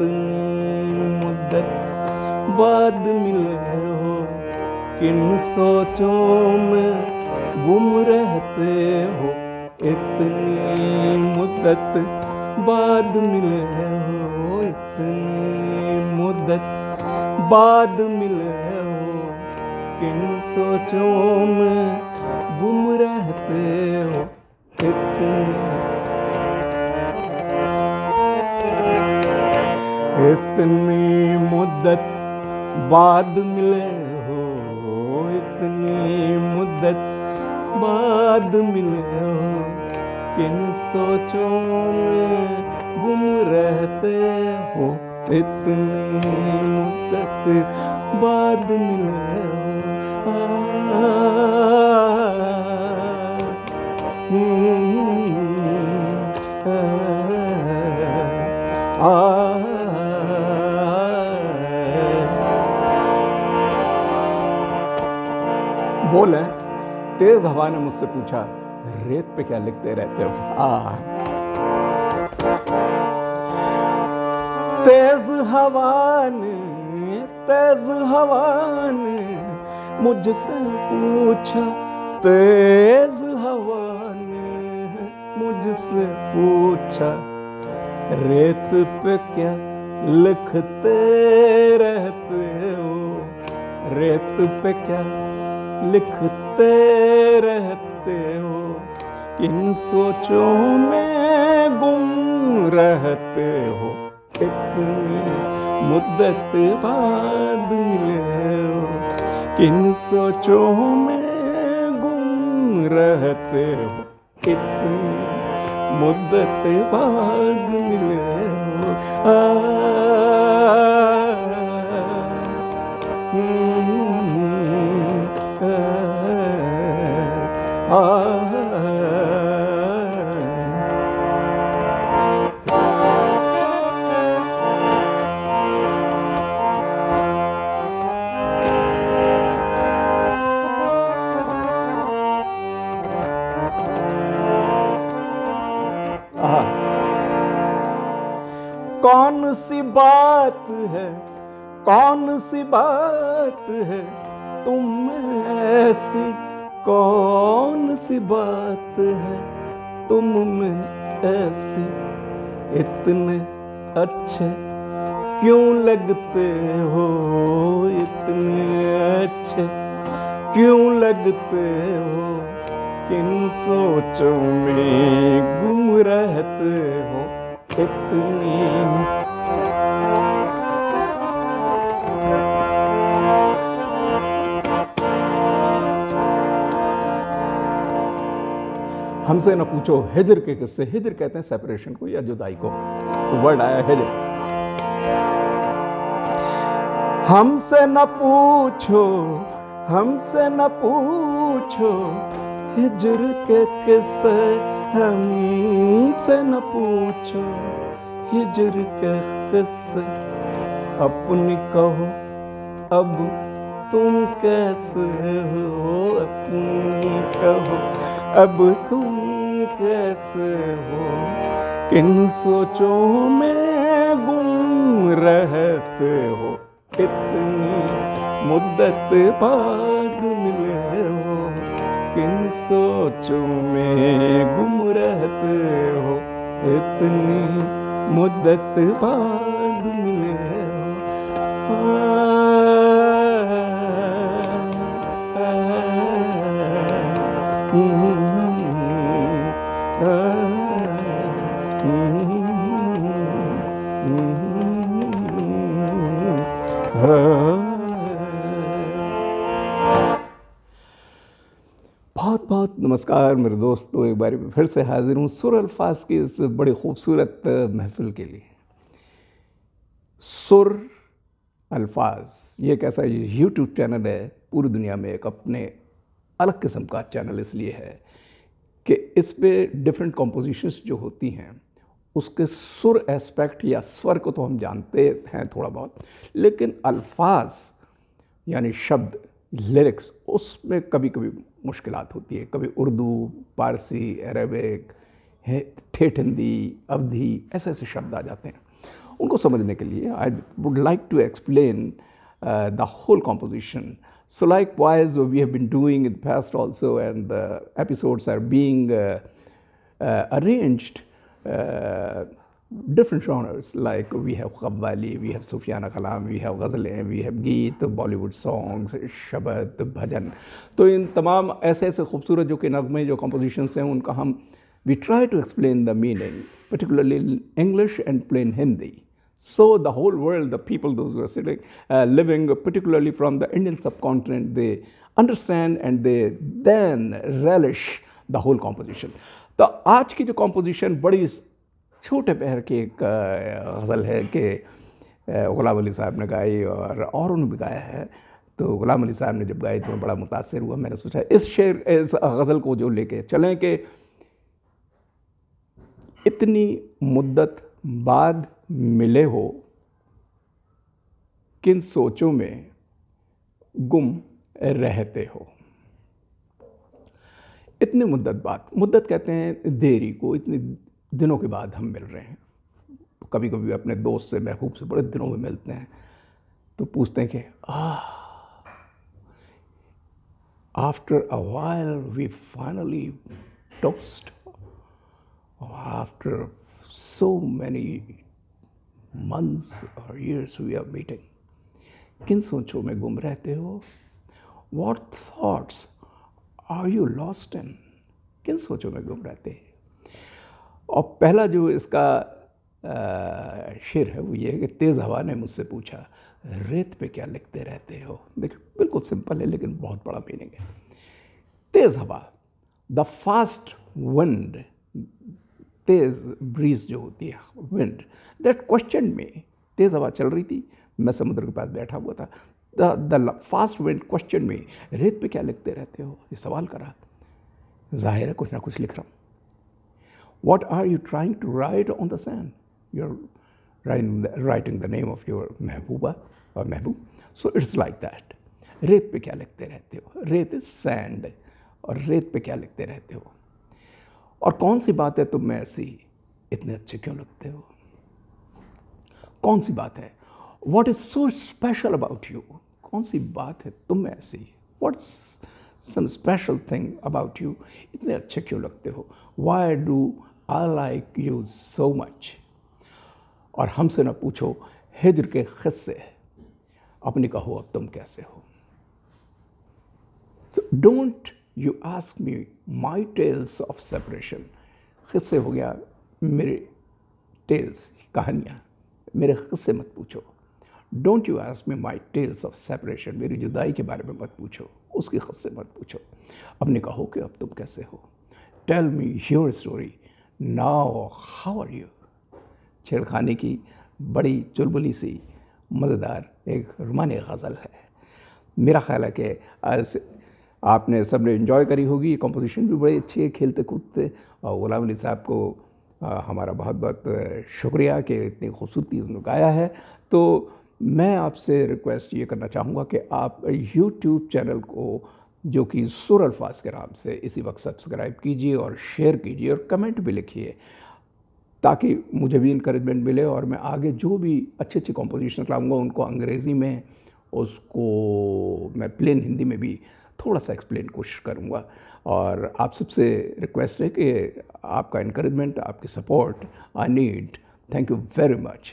इतनी मुद्दत बाद मिले हो, किन सोचों में गुम रहते हो, इतनी मुद्दत बाद मिले हो, इतनी मुद्दत बाद मिले हो, किन सोचों में गुम रहते हो, इतनी मुद्दत बाद मिले हो, इतनी मुद्दत बाद मिले हो, किन सोचों में गुम रहते हो, इतनी मुद्दत बाद मिले हो। बोल है, तेज हवा ने मुझसे पूछा, रेत पे क्या लिखते रहते हो? तेज हवा ने मुझसे पूछा, तेज हवा ने मुझसे पूछा, रेत पे क्या लिखते रहते हो, रेत पे क्या लिखते रहते हो, किन सोचों में गुम रहते हो, इतनी मुद्दत बाद मिले हो, किन सोचों में गुम रहते हो, इतनी मुद्दत बाद मिले हो। कौन सी बात है, कौन सी बात है तुम में ऐसी, कौन सी बात है तुम में ऐसी, इतने अच्छे क्यों लगते हो, इतने अच्छे क्यों लगते हो, किन सोचों में गुम रहते हो, इतनी हमसे न पूछो हिजर के किस्से। हिजर कहते हैं सेपरेशन को या जुदाई को, तो वर्ड आया हिजर। हमसे न पूछो, हमसे न पूछो हिजर के किस्से, हमसे न पूछो हिजर के किस्से, अपनी कहो अब तुम कैसे हो, अपनी कहो अब तुम कैसे हो, किन सोचों में गुम रहते हो, इतनी मुद्दत बाद मिले हो, किन सोचों में गुम रहते हो, इतनी मुद्दत बाद मिले हो। बहुत बहुत नमस्कार मेरे दोस्तों, एक बार फिर से हाजिर हूँ सुर अल्फाज की इस बड़ी खूबसूरत महफिल के लिए। सुर अल्फाज ये एक ऐसा यूट्यूब चैनल है, पूरी दुनिया में एक अपने अलग किस्म का चैनल इसलिए है कि इस पे डिफरेंट कॉम्पोजिशंस जो होती हैं उसके सुर एस्पेक्ट या स्वर को तो हम जानते हैं थोड़ा बहुत, लेकिन अल्फाज यानी शब्द, लिरिक्स, उसमें कभी कभी मुश्किलात होती है। कभी उर्दू, पारसी, अरबिक, ठेठ हिंदी, अवधी, ऐसे ऐसे शब्द आ जाते हैं। उनको समझने के लिए I would like to explain the whole composition. So likewise, we have been doing in the past also, and the episodes are being arranged different genres, like we have Qawwali, we have Sufyana Kalam, we have ghazalein, we have geet, Bollywood songs, शबद, भजन. तो इन तमाम ऐसे ऐसे खूबसूरत जो कि नगमे जो compositions हैं उनका हम we try to explain the meaning, particularly in English and plain Hindi. So the whole world, the people, those who are sitting, living particularly from the Indian subcontinent, they understand and they then relish the whole composition. तो आज की जो composition बड़ी छोटे पैर की एक गज़ल है कि ग़ुलाम अली साहब ने गाई और औरों ने भी गाया है. तो ग़ुलाम अली साहब ने जब गाई तो मैं बड़ा मुतासिर हुआ. मैंने सोचा इस शेर इस गज़ल को जो लेके चलें कि इतनी मुद्दत बाद मिले हो, किन सोचों में गुम रहते हो. इतनी मुद्दत बाद, मुद्दत कहते हैं देरी को, इतने दिनों के बाद हम मिल रहे हैं. कभी कभी अपने दोस्त से, महबूब से बड़े दिनों में मिलते हैं तो पूछते हैं कि after a while we finally talked, after so many months or years we are meeting. किन सोचों में गुम रहते हो? What thoughts are you lost in? किन सोचों में गुम रहते हैं? और पहला जो इसका शेर है वो ये है कि तेज़ हवा ने मुझसे पूछा, रेत पे क्या लिखते रहते हो. देखिए बिल्कुल सिंपल है लेकिन बहुत बड़ा मीनिंग है. तेज़ हवा, द फास्ट विंड, तेज़ ब्रीज जो होती है, विंड, दैट क्वेश्चन में, तेज़ हवा चल रही थी, मैं समुद्र के पास बैठा हुआ था. द फास्ट विंड क्वेश्चन में, रेत पे क्या लिखते रहते हो, ये सवाल करा. जाहिर है कुछ ना कुछ लिख रहा हूँ. What are you trying to write on the sand? You are writing the name of your महबूबा और महबूब. So it's like that. रेत पे क्या लिखते रहते हो, रेत इज सैंड, और रेत पे क्या लिखते रहते हो. और कौन सी बात है तुम में ऐसी, इतने अच्छे क्यों लगते हो. कौन सी बात है, what is so special about you, कौन सी बात है तुम में ऐसी, what is some special thing about you, इतने अच्छे क्यों लगते हो. Why do I like you so much. और हमसे ना पूछो हिज्र के क़िस्से, अपनी कहो अब तुम कैसे हो. So don't You ask me my tales of separation. क़िस्से हो गया मेरे tales, कहानियाँ, मेरे क़िस्से मत पूछो. Don't you ask me my tales of separation. मेरी जुदाई के बारे में मत पूछो, उसके क़िस्से मत पूछो. अपने कहो कि अब तुम कैसे हो. Tell me your story. Now how are you? छेड़खानी की बड़ी चुलबुली सी मज़ेदार एक रोमानी गज़ल है. मेरा ख्याल है कि आपने सबने एंजॉय करी होगी. ये कंपोजिशन भी बड़ी अच्छी है, खेलते कूदते. और ग़ुलाम अली साहब को हमारा बहुत बहुत शुक्रिया कि इतनी खूबसूरती उन्होंने गाया है. तो मैं आपसे रिक्वेस्ट ये करना चाहूँगा कि आप यूट्यूब चैनल को, जो कि सुर अल्फाज के नाम से, इसी वक्त सब्सक्राइब कीजिए और शेयर कीजिए और कमेंट भी लिखिए, ताकि मुझे भी इंकरेजमेंट मिले और मैं आगे जो भी अच्छे अच्छे कंपोजिशन लाऊंगा उनको अंग्रेज़ी में, उसको मैं प्लेन हिंदी में भी थोड़ा सा एक्सप्लेन कोशिश करूँगा. और आप सबसे रिक्वेस्ट है कि आपका इनकरेजमेंट, आपकी support I need. Thank you very much.